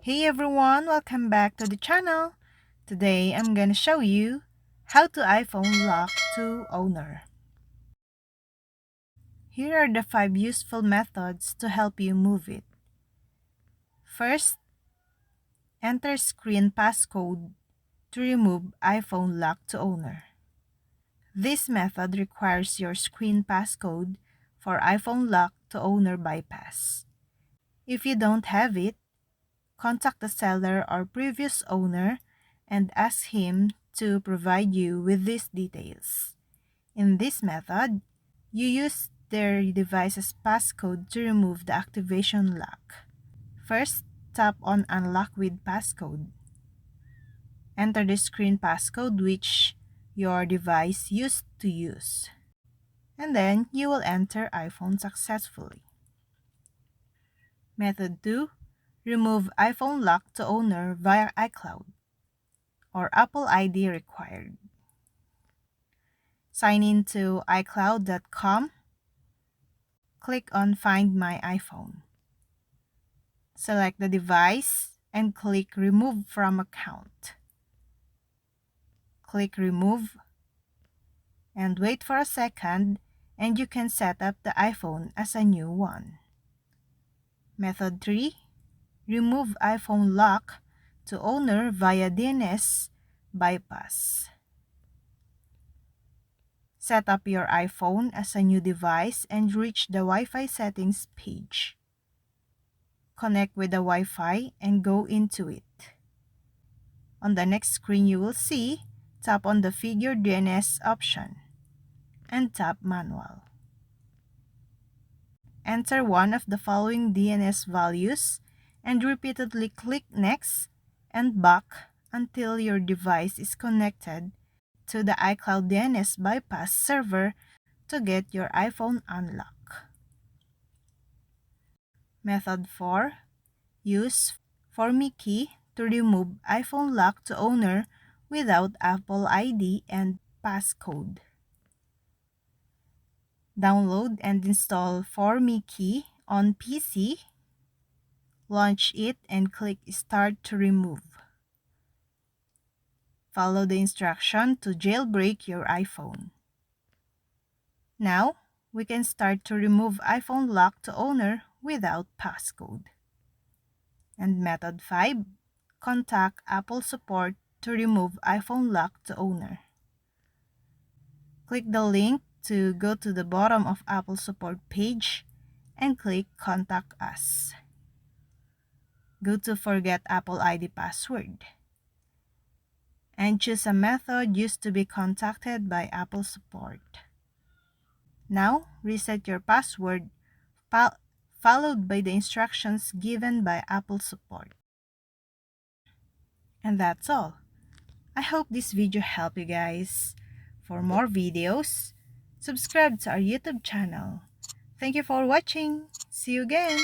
Hey everyone, welcome back to the channel. Today I'm gonna show you how to iPhone lock to owner. Here are the 5 useful methods to help you move it. First, enter screen passcode to remove iPhone lock to owner. This method requires your screen passcode for iPhone lock to owner bypass. If you don't have it, contact the seller or previous owner and ask him to provide you with these details. In this method, you use their device's passcode to remove the activation lock. First, tap on Unlock with Passcode. Enter the screen passcode which your device used to use. And then you will enter iPhone successfully. Method 2. Remove iPhone lock to owner via iCloud or Apple ID required. Sign in to iCloud.com. Click on Find My iPhone. Select the device and click Remove from Account. Click Remove and wait for a second and you can set up the iPhone as a new one. Method 3. Remove iPhone lock to owner via DNS bypass. Set up your iPhone as a new device and reach the Wi-Fi settings page. Connect with the Wi-Fi and go into it. On the next screen you will see, tap on the Figure DNS option and tap Manual. Enter one of the following DNS values and repeatedly click Next and Back until your device is connected to the iCloud DNS bypass server to get your iPhone unlocked. Method 4. Use For Me key to remove iPhone lock to owner without Apple ID and passcode. Download and install For Me key on PC. Launch it and click Start to remove. Follow the instruction to jailbreak your iPhone. Now, we can start to remove iPhone lock to owner without passcode. And method 5, contact Apple support to remove iPhone lock to owner. Click the link to go to the bottom of Apple support page and click Contact Us. Go to Forget Apple ID Password and choose a method used to be contacted by Apple support. Now, reset your password followed by the instructions given by Apple support. And that's all. I hope this video helped you guys. For more videos, subscribe to our YouTube channel. Thank you for watching. See you again.